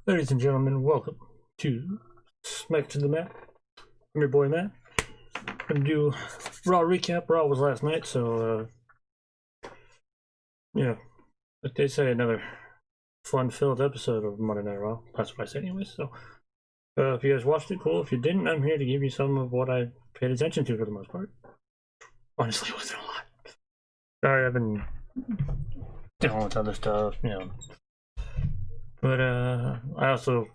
Ladies and gentlemen, welcome to Smack to the Mat. I'm your boy Matt. I'm gonna do Raw recap. Raw was last night, so yeah, like they say, another fun-filled episode of Monday Night Raw. That's what I say anyway. So if you guys watched it, cool. If you didn't, I'm here to give you some of what I paid attention to for the most part. Honestly, it wasn't a lot. Sorry, I've been dealing with other stuff, you know. But I also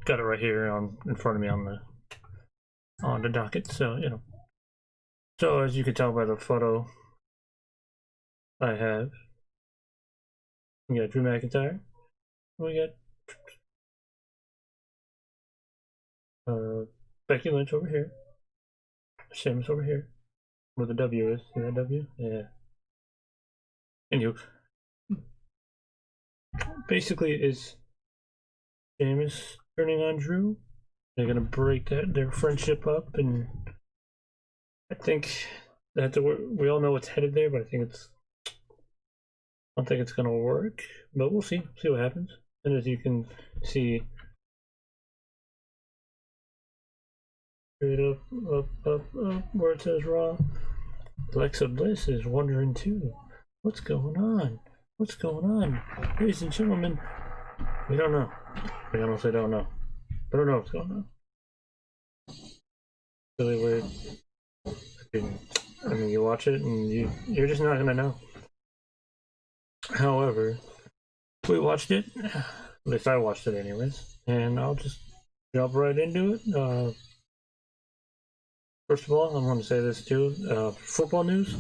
got it right here in front of me on the docket, so you know. So as you can tell by the photo I have, we got Drew McIntyre, we got Becky Lynch over here, Sheamus over here, where the W is. See that W? Yeah. Anywho, basically is Sheamus turning on Drew. They're gonna break their friendship up, and I think that we all know it's headed there, but I don't think it's gonna work. But we'll see what happens. And as you can see, straight up, where it says Raw, Alexa Bliss is wondering too, what's going on? What's going on? Ladies and gentlemen, we don't know. We honestly don't know. I don't know what's going on. Really weird. I mean, you watch it and you're just not gonna know. However, we watched it. At least I watched it anyways. And I'll just jump right into it. First of all, I'm gonna say this too. Football news.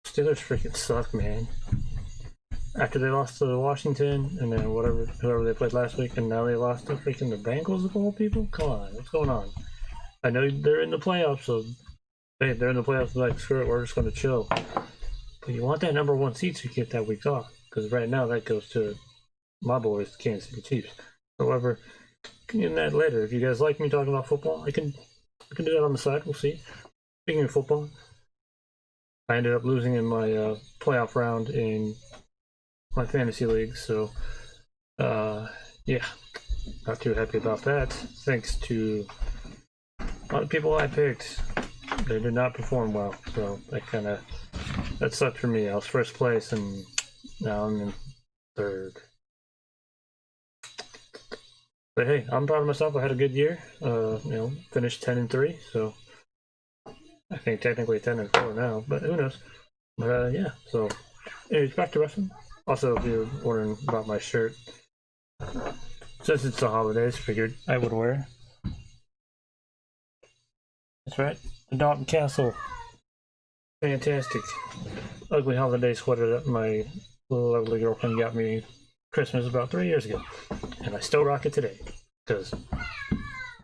Steelers freaking suck, man. After they lost to Washington, and then whoever they played last week, and now they lost to freaking the Bengals of all people? Come on, what's going on? I know they're in the playoffs, so hey, they're in the playoffs, like, screw it, we're just going to chill. But you want that number one seed so you get that week off, because right now that goes to my boys, the Kansas City Chiefs. However, can get that later. If you guys like me talking about football, I can do that on the side, we'll see. Speaking of football, I ended up losing in my playoff round in my fantasy league, so yeah, not too happy about that. Thanks to a lot of people I picked, they did not perform well, so that sucked for me. I was first place, and now I'm in third. But hey, I'm proud of myself. I had a good year. You know, finished 10-3, so I think technically 10-4 now, but who knows? But yeah, so anyways, back to wrestling. Also, if you're wondering about my shirt, since it's the holidays, figured I would wear. That's right, the Dalton Castle. Fantastic. Ugly holiday sweater that my little ugly girlfriend got me Christmas about 3 years ago. And I still rock it today. Because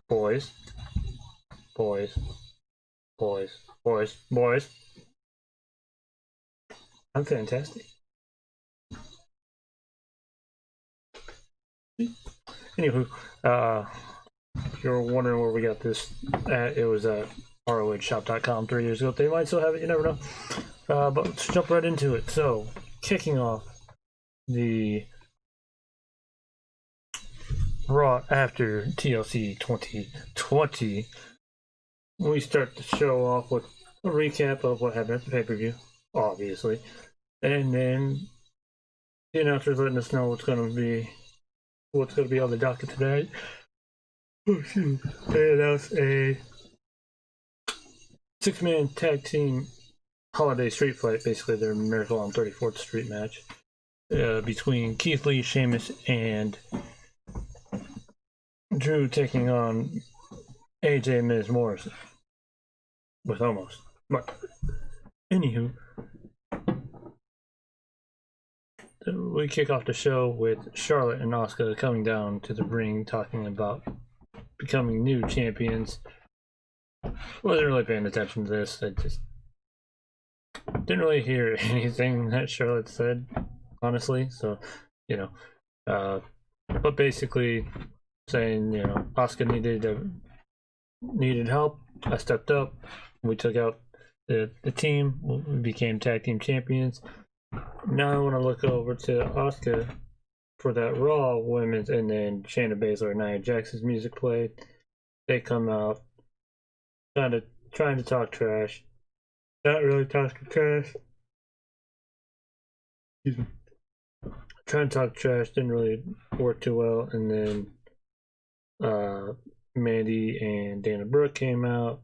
boys. I'm fantastic. Anywho, if you're wondering where we got this at, it was at ROHshop.com 3 years ago. They might still have it, you never know. But let's jump right into it. So, kicking off the Raw after TLC 2020, we start the show off with a recap of what happened at the pay-per-view, obviously. And then the announcers letting us know what's going to be on the docket tonight. They announced a 6-man tag team holiday street fight, basically their Miracle on 34th Street match, between Keith Lee, Sheamus, and Drew taking on AJ Miz Morrison. With almost. But, anywho, we kick off the show with Charlotte and Asuka coming down to the ring talking about becoming new champions. Wasn't really paying attention to this. I just didn't really hear anything that Charlotte said, honestly. So, you know, but basically saying, you know, Asuka needed help. I stepped up. We took out the team. We became tag team champions. Now I want to look over to Asuka for that Raw women's, and then Shayna Baszler and Nia Jax's music played. They come out trying to talk trash. Not really talking trash. Excuse me. Trying to talk trash didn't really work too well, and then Mandy and Dana Brooke came out,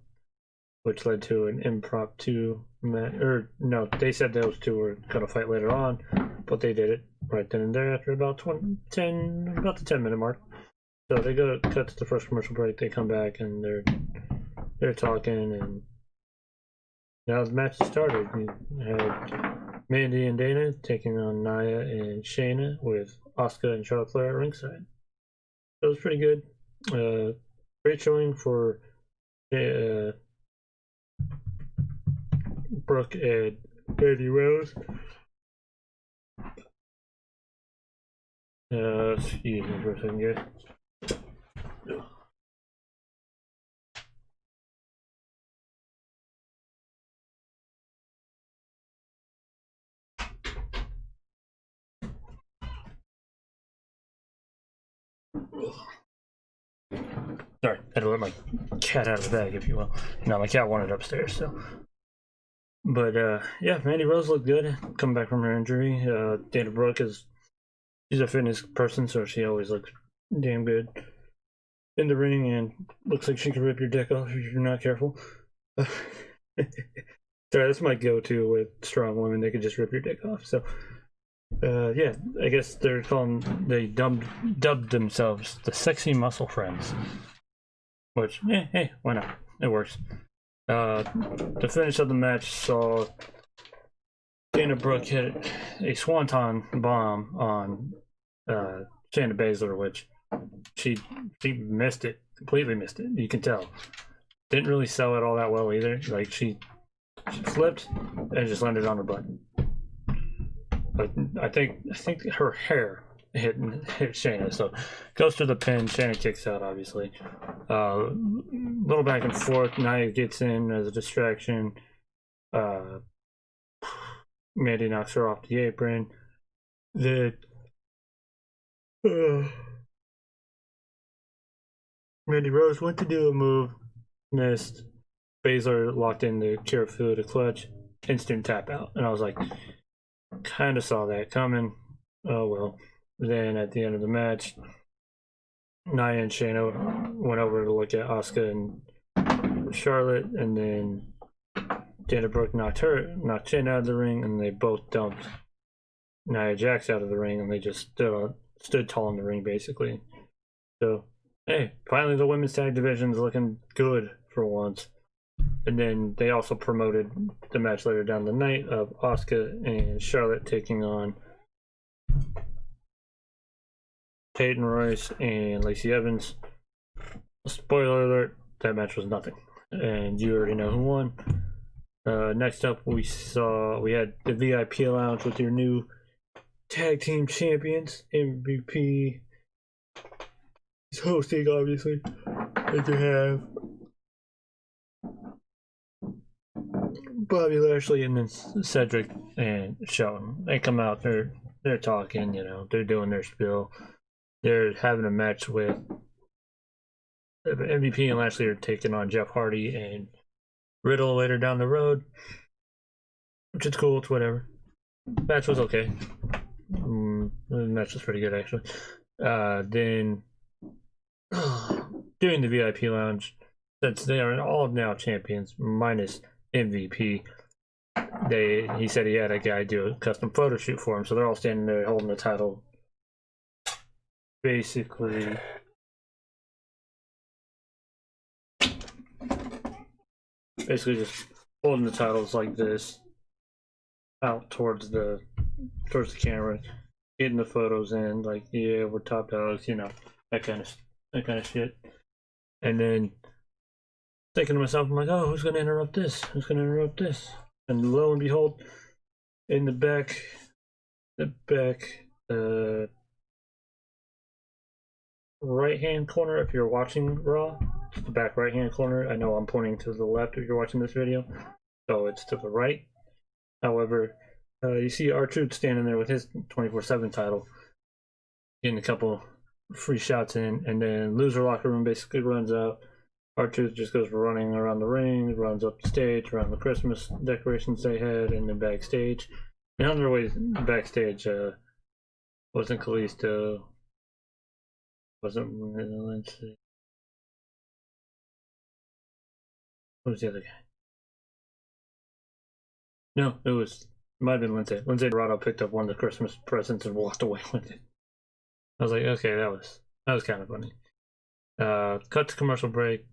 which led to an impromptu match. Or no, they said those two were gonna fight later on, but they did it right then and there after about about the 10-minute mark. So they go cut to the first commercial break. They come back and they're talking, and now the match has started. You had Mandy and Dana taking on Nia and Shayna with Asuka and Charlotte Flair at ringside. It was pretty good. Great showing for Brooke and Mandy Rose. Excuse me for a second, guys. Sorry, I had to let my cat out of the bag, if you will. No, my cat wanted upstairs, so. But yeah, Mandy Rose looked good coming back from her injury. Dana Brooke she's a fitness person, so she always looks damn good in the ring, and looks like she can rip your dick off if you're not careful. Sorry, that's my go-to with strong women. They can just rip your dick off. So yeah, I guess they dubbed themselves the Sexy Muscle Friends, which hey, why not? It works. The finish of the match saw Dana Brooke hit a swanton bomb on Shayna Baszler, which she completely missed it. You can tell. Didn't really sell it all that well either. Like she flipped and just landed on her butt. But I think her hair hit Shayna, so goes to the pin. Shayna kicks out, obviously. Little back and forth. Nia gets in as a distraction. Mandy knocks her off the apron. Mandy Rose went to do a move, missed. Baszler locked in the Kirifu to clutch, instant tap out, and I was like, kind of saw that coming. Oh well. Then at the end of the match, Nia and Shayna went over to look at Asuka and Charlotte, and then Dana Brooke knocked Shayna out of the ring, and they both dumped Nia Jax out of the ring, and they just stood tall in the ring basically. So hey, finally the women's tag division's looking good for once. And then they also promoted the match later down the night of Asuka and Charlotte taking on Peyton Royce and Lacey Evans. Spoiler alert, that match was nothing. And you already know who won. Next up we had the VIP lounge with your new tag team champions. MVP is hosting, obviously. And you have Bobby Lashley and then Cedric and Shelton. They come out, they're talking, they're doing their spiel. They're having a match with MVP and Lashley are taking on Jeff Hardy and Riddle later down the road, which is cool. It's whatever. Match was okay. The match was pretty good actually. Then doing the VIP lounge, since they are all now champions minus MVP, he said he had a guy do a custom photo shoot for him, so they're all standing there holding the title, basically just holding the titles like this out towards the camera, getting the photos in, like, yeah, we're top dogs, that kind of shit. And then thinking to myself, I'm like, oh, who's gonna interrupt this? And lo and behold, in the back right hand corner, if you're watching Raw, it's the back right hand corner. I know I'm pointing to the left if you're watching this video, so it's to the right. However, you see R-Truth standing there with his 24/7 title. getting a couple free shots in, and then loser locker room basically runs out. R-Truth just goes running around the ring, runs up the stage, around the Christmas decorations they had, and then backstage. And on their way backstage, wasn't Kalisto, wasn't Lindsay. Who was the other guy? No, it might have been Lindsay. Lindsay Dorado picked up one of the Christmas presents and walked away with it. I was like, okay, that was kind of funny. Cut to commercial break.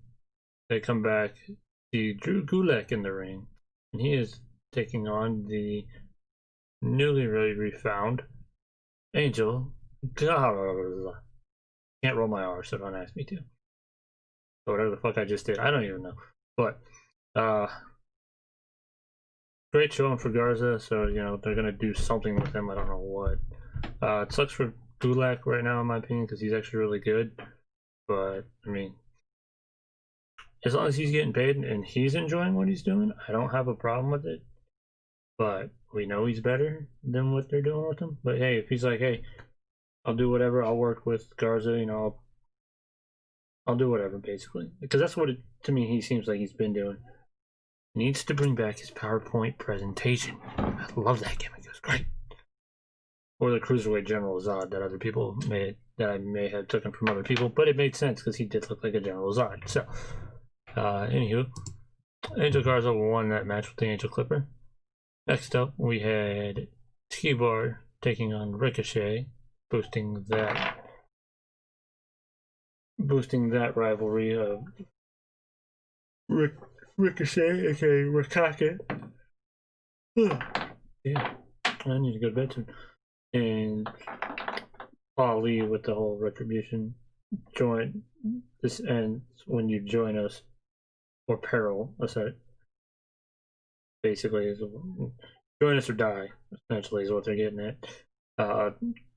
They come back, see Drew Gulak in the ring, and he is taking on the newly refound Angel. God, can't roll my R, so don't ask me to. Or whatever the fuck I just did, I don't even know. But great showing for Garza. So they're gonna do something with him. I don't know what. It sucks for Gulak right now, in my opinion, because he's actually really good. But I mean, as long as he's getting paid and he's enjoying what he's doing, I don't have a problem with it. But we know he's better than what they're doing with him. But hey, if he's like, hey, I'll do whatever, I'll work with Garza, I'll do whatever, basically. Because that's what, to me, he seems like he's been doing. He needs to bring back his PowerPoint presentation. I love that gimmick. It was great. Or the Cruiserweight General Zod that I may have taken from other people, but it made sense because he did look like a General Zod. So, anywho, Angel Garza won that match with the Angel Clipper. Next up, we had T-Bar taking on Ricochet, boosting that rivalry of Ricochet, aka Rikake. Yeah, I need to go to bed soon. And Ali with the whole retribution. Join this ends when you join us, or peril. Basically, is join us or die. Essentially, is what they're getting at.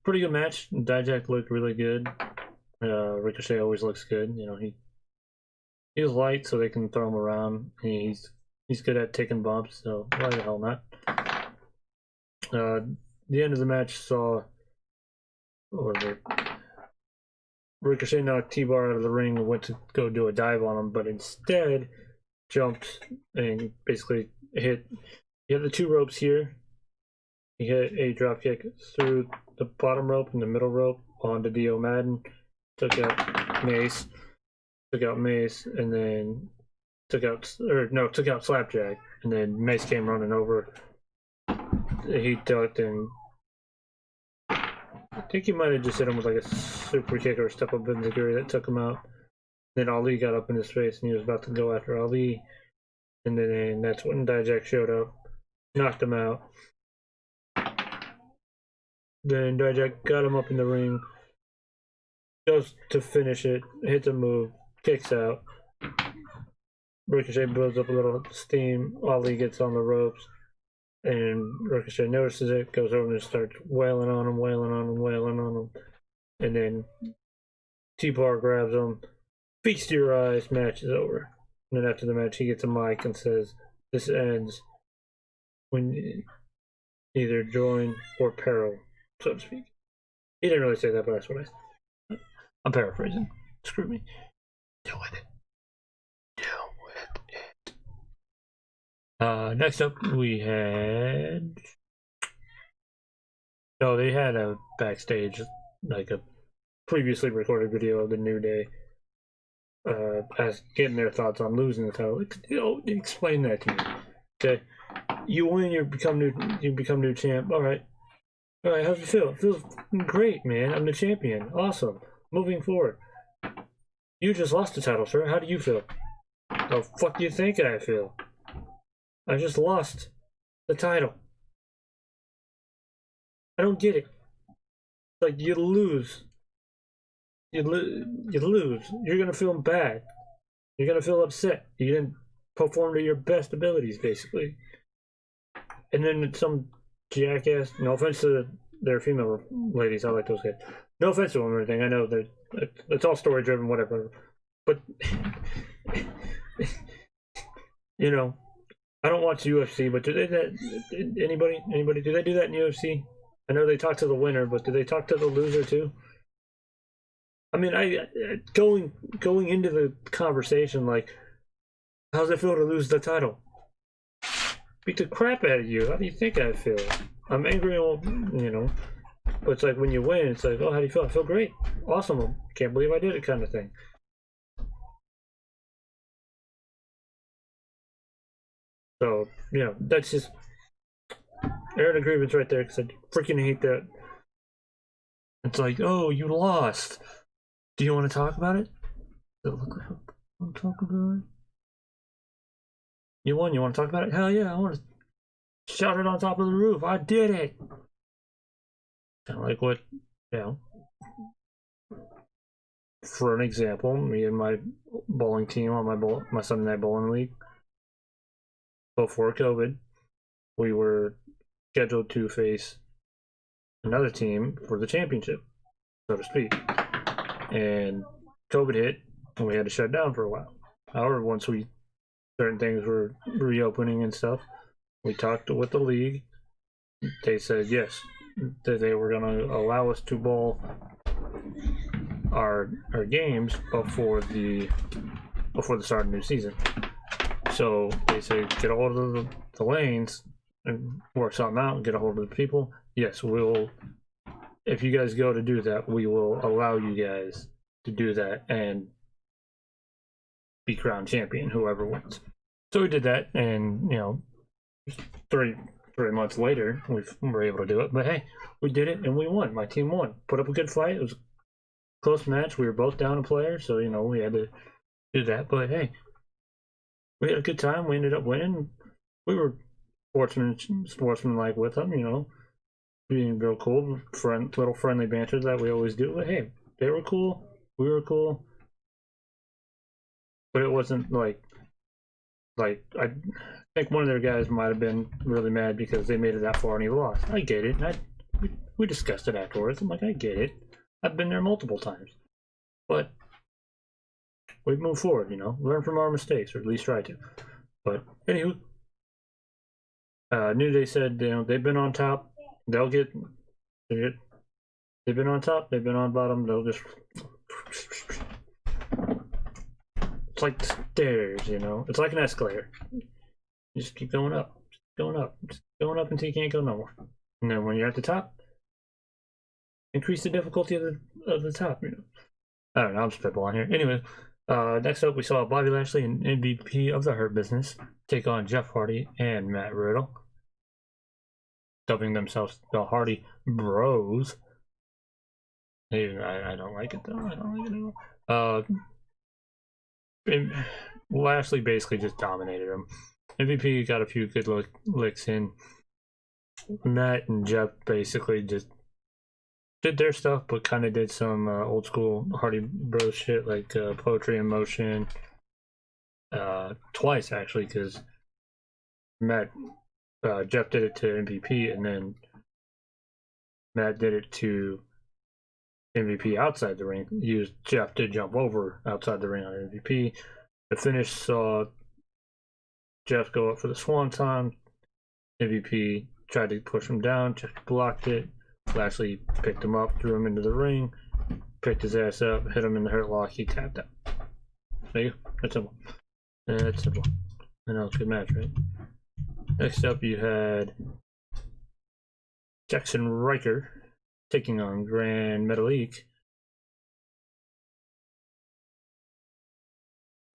Pretty good match. Dijak looked really good. Ricochet always looks good. He's light, so they can throw him around. He's good at taking bumps, so why the hell not? The end of the match saw Ricochet knocked T-Bar out of the ring and went to go do a dive on him, but instead jumped and basically hit. You have the two ropes here. He hit a drop kick through the bottom rope and the middle rope onto Dio Madden. Took out Mace, and then took out Slapjack, and then Mace came running over. He ducked, and I think he might have just hit him with like a super kick or a step up enziguri that took him out. Then Ali got up in his face, and he was about to go after Ali, and then that's when Dijak showed up, knocked him out. Then Dijak got him up in the ring, goes to finish it, hits a move, kicks out. Ricochet builds up a little steam. Ali gets on the ropes, and Ricochet notices it, goes over and starts wailing on him. And then T-Bar grabs him, feast to your eyes, match is over. And then after the match, he gets a mic and says, "This ends when you either join or peril," so to speak. He didn't really say that, but that's what I said. I'm paraphrasing. Screw me. Deal with it. Next up, we had... they had a backstage, like a previously recorded video of the New Day, as getting their thoughts on losing the title. Explain that to me. Okay, you win, you become new champ. All right, how's it feel? It feels great, man. I'm the champion. Awesome. Moving forward. You just lost the title, sir. How do you feel? The fuck do you think I feel? I just lost the title. I don't get it. Like, you lose. You lose. You're gonna feel bad. You're gonna feel upset. You didn't perform to your best abilities, basically. And then some jackass. No offense to their female ladies, I like those guys. No offense to them or anything. I know that it's all story driven, whatever. But I don't watch UFC, but do they anybody do they do that in UFC? I know they talk to the winner, but do they talk to the loser too? I mean, going into the conversation like, how's it feel to lose the title? Beat the crap out of you. How do you think I feel? I'm angry, you know. But it's like when you win, it's like, oh, how do you feel? I feel great, awesome. Can't believe I did it, kind of thing. So yeah, that's just airing a grievance right there because I freaking hate that. It's like, oh, you lost. Do you want to talk about it? Does it look like I want to talk about it? You won. You want to talk about it? Hell yeah! I want to shout it on top of the roof. I did it. Kind of like what, you know. For an example, me and my bowling team on my Sunday night bowling league before COVID, we were scheduled to face another team for the championship, so to speak. And COVID hit, and we had to shut down for a while. However, once certain things were reopening and stuff, we talked with the league. They said yes, that they were going to allow us to bowl our games before the start of the new season. So they say get a hold of the lanes and work something out and get a hold of the people. Yes, we'll. If you guys go to do that, we will allow you guys to do that and be crowned champion, whoever wins. So we did that, and you know, 3 months later, we were able to do it. But hey, we did it and we won. My team won. Put up a good fight. It was a close match. We were both down a player, so you know we had to do that. But hey, we had a good time. We ended up winning. We were sportsmanlike with them, you know, being real cool, little friendly banter that we always do. But hey, they were cool. We were cool. But it wasn't like I think one of their guys might have been really mad because they made it that far and he lost. I get it. We discussed it afterwards. I'm like, I get it. I've been there multiple times. But we move forward, you know, learn from our mistakes, or at least try to. But anywho, New Day said, you know, they've been on top. They've been on top. They've been on bottom. They'll just. It's like stairs, you know. It's like an escalator. You just keep going up, going up, just going up until you can't go no more. And then when you're at the top, increase the difficulty of the top. You know. I don't know. I'm spitballing here. Anyway, next up we saw Bobby Lashley and MVP of the Hurt Business take on Jeff Hardy and Matt Riddle, dubbing themselves the Hardy Bros. Hey, I don't like it though. I don't like it at all. Lashley basically just dominated him. MVP got a few good licks in. Matt and Jeff basically just did their stuff, but kind of did some old school Hardy Bros shit like poetry in motion. Twice actually, because Jeff did it to MVP, and then Matt did it to MVP outside the ring. Used Jeff to jump over outside the ring on MVP. The finish saw Jeff go up for the swanton. MVP tried to push him down. Jeff blocked it. Lashley picked him up, threw him into the ring, picked his ass up, hit him in the hurt lock. He tapped out. There you go. That's simple. That's simple. I know it's a good match, right? Next up, you had Jackson Riker taking on Grand Metalik.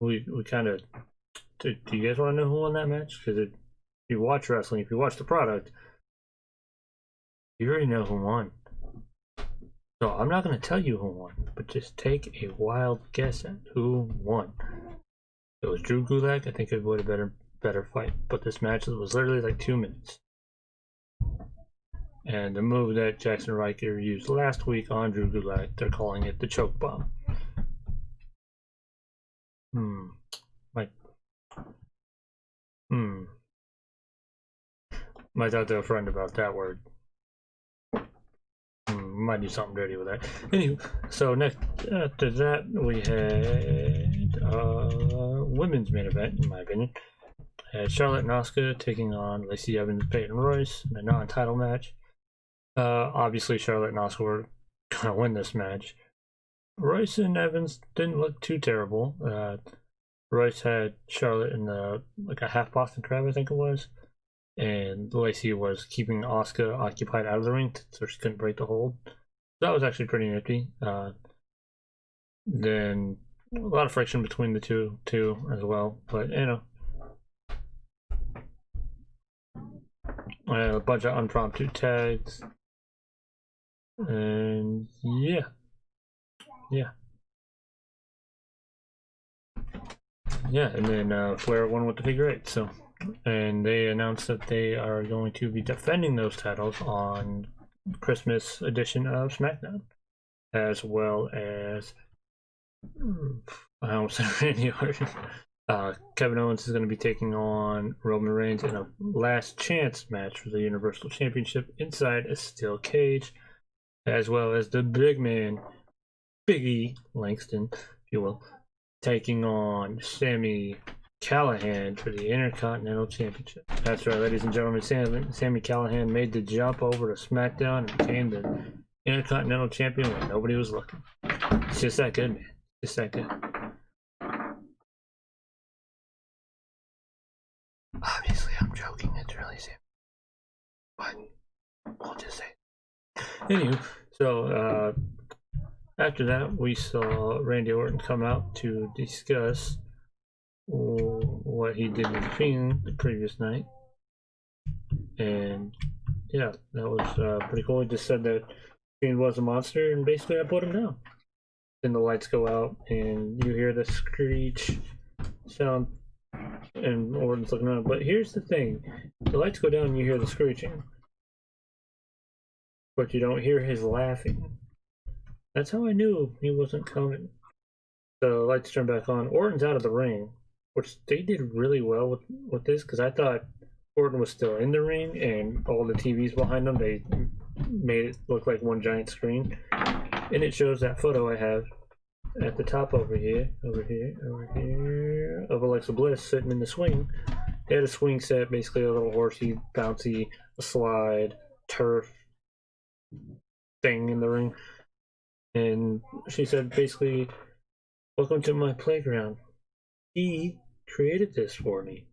We kind of. Do you guys want to know who won that match? Because if you watch wrestling, if you watch the product, you already know who won. So I'm not going to tell you who won, but just take a wild guess at who won. It was Drew Gulak. I think it would have been a better fight, but this match was literally like 2 minutes. And the move that Jackson Riker used last week on Drew Gulak, they're calling it the choke bomb. Might talk to a friend about that word. Might do something dirty with that. Anywho, so next after that we had women's main event, in my opinion. Had Charlotte and Asuka taking on Lacey Evans and Peyton Royce in a non-title match. Obviously Charlotte and Asuka were gonna win this match. Royce and Evans didn't look too terrible. Royce had Charlotte in like a half Boston Crab, I think it was, and Lacey was keeping Asuka occupied out of the ring so she couldn't break the hold. That was actually pretty nifty. Then a lot of friction between the two too as well, but you know, a bunch of impromptu tags, and yeah. And then Flair won with the figure eight. So, and they announced that they are going to be defending those titles on Christmas edition of SmackDown, as well as I almost said Randy Orton. Kevin Owens is going to be taking on Roman Reigns in a last chance match for the Universal Championship inside a steel cage, as well as the big man, Big E Langston, if you will, taking on Sami Callihan for the Intercontinental Championship. That's right, ladies and gentlemen, Sami Callihan made the jump over to SmackDown and became the Intercontinental Champion when nobody was looking. It's just that good, man. Just that good. Obviously, I'm joking. It's really Sami. But we'll just say. Anywho, so after that, we saw Randy Orton come out to discuss what he did with the Fiend the previous night. And yeah, that was pretty cool. He just said that Fiend was a monster, and basically I put him down. Then the lights go out, and you hear the screech sound, and Orton's looking around. But here's the thing. The lights go down, and you hear the screeching. But you don't hear his laughing. That's how I knew he wasn't coming. So the lights turn back on. Orton's out of the ring, which they did really well with this, because I thought Orton was still in the ring, and all the TVs behind him, they made it look like one giant screen. And it shows that photo I have at the top over here, of Alexa Bliss sitting in the swing. They had a swing set, basically a little horsey, bouncy, a slide, turf thing in the ring. And she said basically, "Welcome to my playground. He created this for me."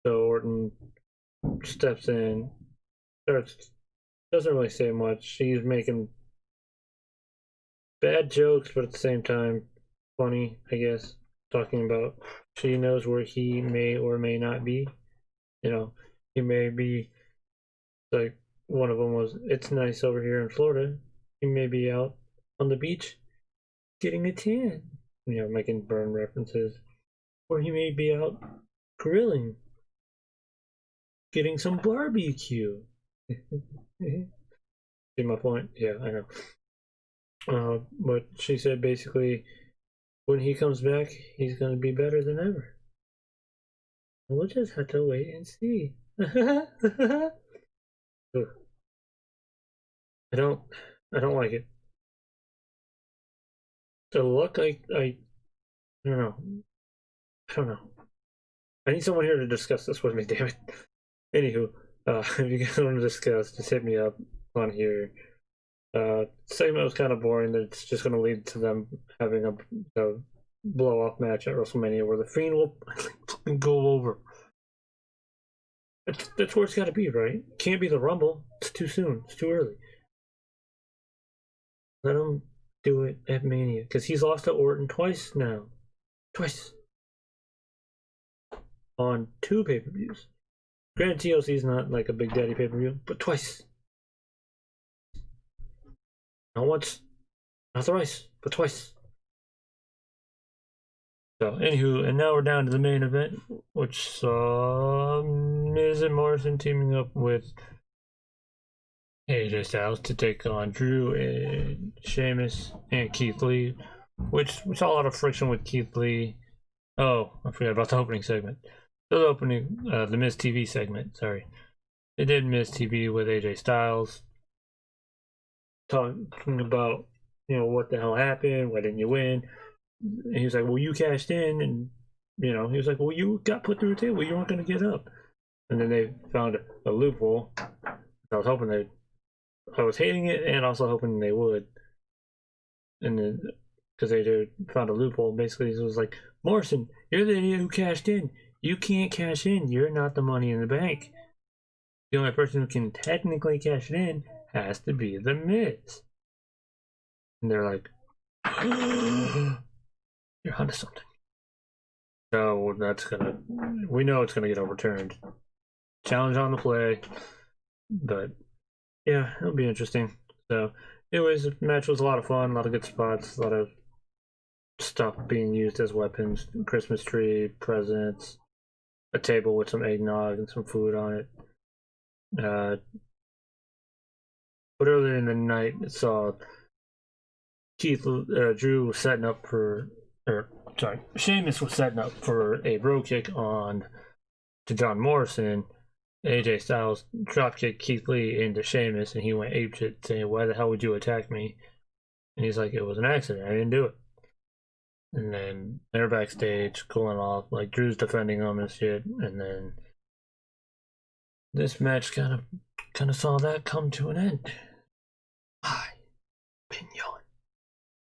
So Orton steps in, doesn't really say much. She's making bad jokes, but at the same time, funny, I guess. Talking about she knows where he may or may not be. You know, he may be like, one of them was, "It's nice over here in Florida." He may be out on the beach getting a tan. You know, making burn references. Or he may be out grilling, getting some barbecue. See my point? Yeah, I know. But she said basically, when he comes back, he's going to be better than ever. We'll just have to wait and see. I don't like it. The look, I don't know. I need someone here to discuss this with me, damn it. Anywho, if you guys want to discuss, just hit me up on here. Segment was kind of boring. It's just going to lead to them having a blow-off match at WrestleMania where the Fiend will go over. That's where it's got to be, right? Can't be the Rumble. It's too soon. It's too early. Let him do it at Mania, because he's lost to Orton twice now. Twice. On 2 pay-per-views. Granted, TLC is not like a Big Daddy pay-per-view, but twice. Not once, not thrice, but twice. So, anywho, and now we're down to the main event, which saw Miz and Morrison teaming up with AJ Styles to take on Drew and Sheamus and Keith Lee, which we saw a lot of friction with Keith Lee. Oh, I forgot about the opening segment. The opening, the Miz TV segment, sorry. They did Miz TV with AJ Styles, talking about, you know, what the hell happened, why didn't you win? And he was like, well, you cashed in, and, you know, he was like, well, you got put through a table, you weren't going to get up. And then they found a loophole. I was hating it and also hoping they would. and then because they found a loophole, basically it was like, Morrison, you're the idiot who cashed in. You can't cash in. You're not the money in the bank. The only person who can technically cash it in has to be the Miz. And they're like, you're onto something. So we know it's gonna get overturned. Challenge on the play, but yeah, it'll be interesting. So, anyways, the match was a lot of fun, a lot of good spots, a lot of stuff being used as weapons, Christmas tree, presents, a table with some eggnog and some food on it. But earlier in the night, I saw Drew was setting up for, Sheamus was setting up for a bro kick to John Morrison. AJ Styles dropkicked Keith Lee into Sheamus, and he went apeshit, saying, "Why the hell would you attack me?" And he's like, "It was an accident. I didn't do it." And then they're backstage cooling off, like Drew's defending them and shit. And then this match kind of saw that come to an end. My opinion.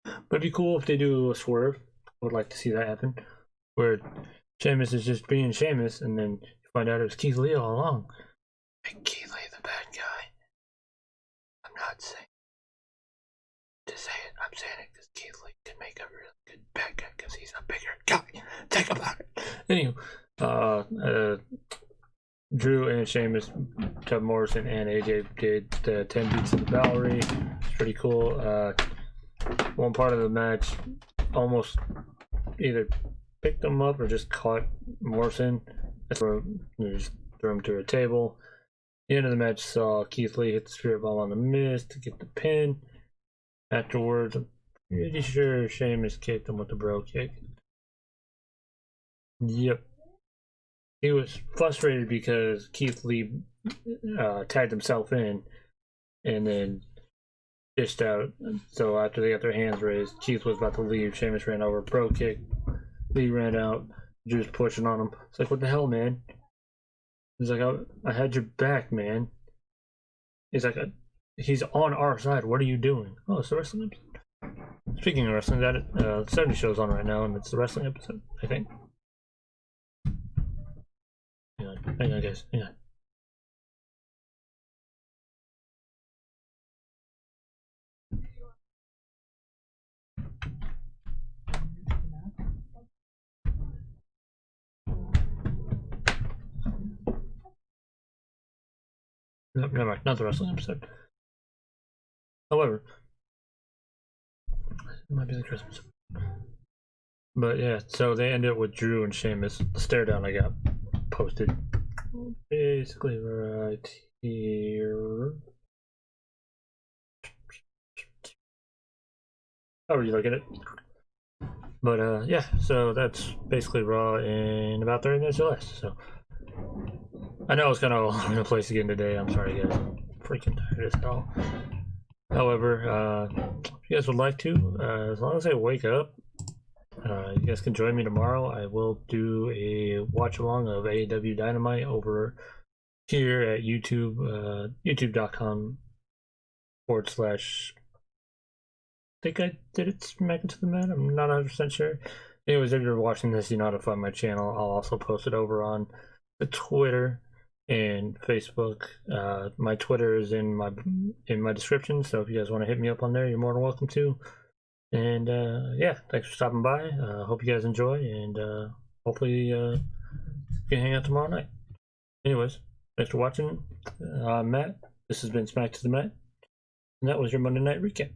But it'd be cool if they do a swerve. I would like to see that happen, where Sheamus is just being Sheamus, and then you find out it was Keith Lee all along. Make Keith Lee the bad guy. I'm not saying to say it. I'm saying it because Keith Lee can make a really good bad guy because he's a bigger guy. Think about it. Anywho, Drew and Sheamus, Chubb Morrison, and AJ did the 10 beats of the Bowery. It's pretty cool. One part of the match almost either picked him up or just caught Morrison. Just threw him to a table. The end of the match saw Keith Lee hit the Spirit Bomb on the Miz to get the pin. Afterwards, I'm pretty sure Sheamus kicked him with the bro kick. Yep. He was frustrated because Keith Lee tagged himself in and then dished out. So after they got their hands raised, Keith was about to leave. Sheamus ran over, bro kick. Lee ran out. Drew's pushing on him. It's like, what the hell, man? He's like, I had your back, man. He's like, he's on our side. What are you doing? Oh, it's the wrestling episode. Speaking of wrestling, that 70 show's on right now, and it's the wrestling episode, I think. Hang on, guys. Hang on. No, never mind. Not the wrestling episode. However, it might be the Christmas. But yeah, so they end it with Drew and Sheamus. The stare down I got posted basically right here. How would you look at it? But yeah, so that's basically Raw in about 30 minutes or less. So I know it's kind of all over the place again today. I'm sorry, guys. I'm freaking tired as hell. However, if you guys would like to, as long as I wake up, you guys can join me tomorrow. I will do a watch along of AEW Dynamite over here at YouTube, youtube.com/ I think I did it smack into the mat. I'm not 100% sure. Anyways, if you're watching this, you know how to find my channel. I'll also post it over on the Twitter and Facebook. My Twitter is in my description, so if you guys want to hit me up on there, you're more than welcome to. And yeah, thanks for stopping by. Hope you guys enjoy, and hopefully we can hang out tomorrow night. Anyways, thanks for watching. I'm Matt. This has been Smack to the Mat, and that was your Monday Night Recap.